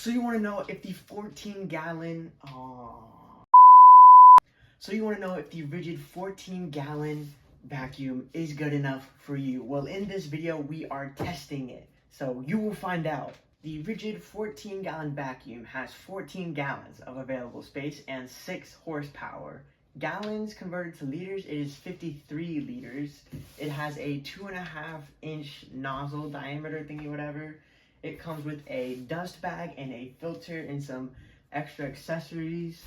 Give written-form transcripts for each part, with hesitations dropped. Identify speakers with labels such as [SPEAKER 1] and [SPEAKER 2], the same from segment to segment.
[SPEAKER 1] So you want to know if the 14-gallon Ridgid 14-gallon vacuum is good enough for you. Well, in this video we are testing it, so you will find out. The Ridgid 14-gallon vacuum has 14 gallons of available space and 6 horsepower. Gallons converted to liters, it is 53 liters. It has a 2.5-inch nozzle diameter thingy, whatever. It comes with a dust bag and a filter and some extra accessories.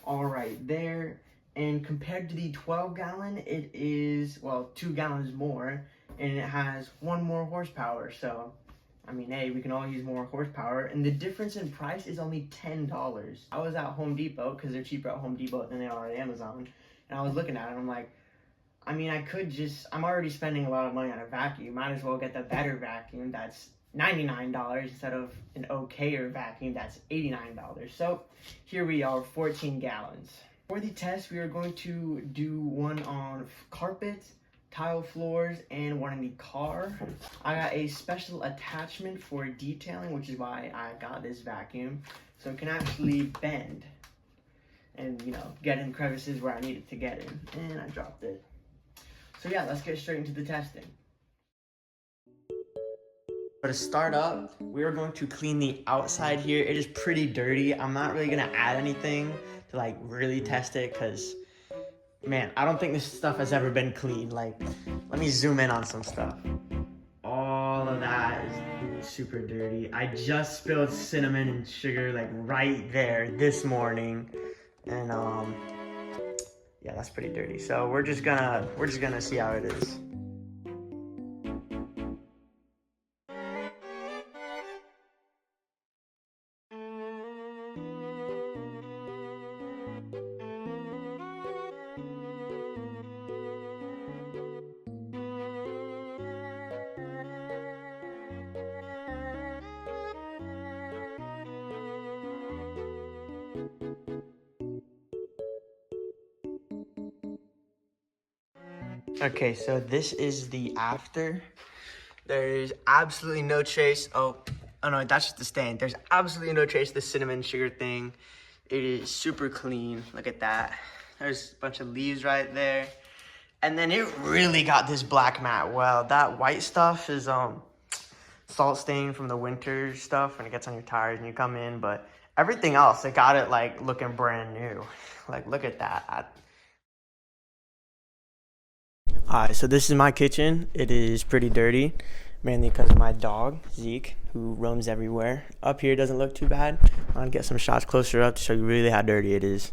[SPEAKER 1] All right there. And compared to the 12-gallon, it is, well, 2 gallons more, and it has 1 more horsepower. So, I mean, hey, we can all use more horsepower. And the difference in price is only $10. I was at Home Depot, because they're cheaper at Home Depot than they are at Amazon. And I was looking at it, and I'm like, I mean, I'm already spending a lot of money on a vacuum. Might as well get the better vacuum that's $99 instead of an okayer vacuum that's $89. So here we are, 14 gallons. For the test, we are going to do one on carpet, tile floors, and one in the car. I got a special attachment for detailing, which is why I got this vacuum. So it can actually bend and, you know, get in crevices where I need it to get in. And I dropped it. So yeah, let's get straight into the testing. To start up, we are going to clean the outside here. It is pretty dirty. I'm not really gonna add anything to like really test it because, man, I don't think this stuff has ever been cleaned. Like, let me zoom in on some stuff. All of that is super dirty. I just spilled cinnamon and sugar like right there this morning, and yeah, that's pretty dirty. So we're just gonna see how it is. Okay, so this is the after. There's absolutely no trace. Oh no, that's just the stain. There's absolutely no trace of the cinnamon sugar thing. It is super clean. Look at that. There's a bunch of leaves right there. And then it really got this black mat. Well, that white stuff is salt stain from the winter stuff when it gets on your tires and you come in, but everything else, it got it like looking brand new. Like, look at that. Alright, so this is my kitchen. It is pretty dirty, mainly because of my dog, Zeke, who roams everywhere. Up here doesn't look too bad. I'm gonna get some shots closer up to show you really how dirty it is.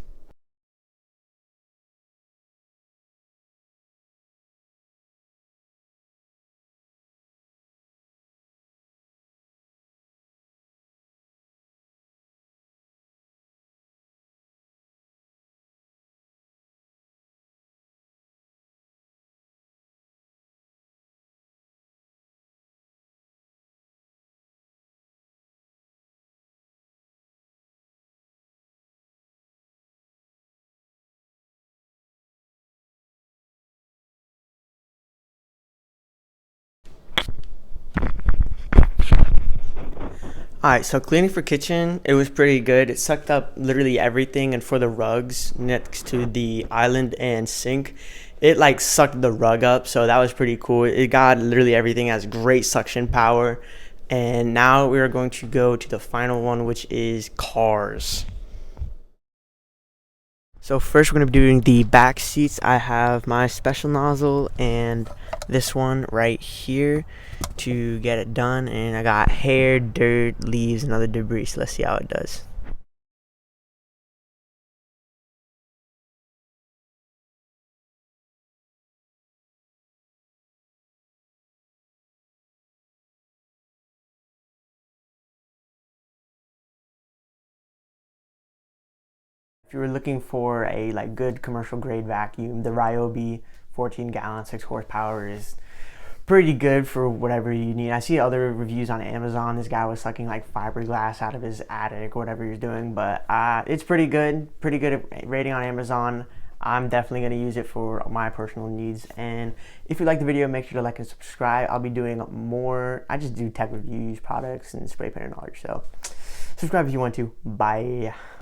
[SPEAKER 1] Alright, so cleaning for kitchen, it was pretty good. It sucked up literally everything, and for the rugs next to the island and sink, it like sucked the rug up, so that was pretty cool. It got literally everything, has great suction power. And now we are going to go to the final one, which is cars. So first we're going to be doing the back seats. I have my special nozzle and this one right here to get it done, and I got hair, dirt, leaves, and other debris, so let's see how it does. If you were looking for a like good commercial grade vacuum, the Ryobi 14-gallon 6 horsepower is pretty good for whatever you need. I see other reviews on Amazon. This guy was sucking like fiberglass out of his attic or whatever he was doing, but it's pretty good rating on Amazon. I'm definitely going to use it for my personal needs. And if you like the video, make sure to like and subscribe. I'll be doing more. I just do tech reviews, products, and spray painter knowledge. So subscribe if you want to. Bye.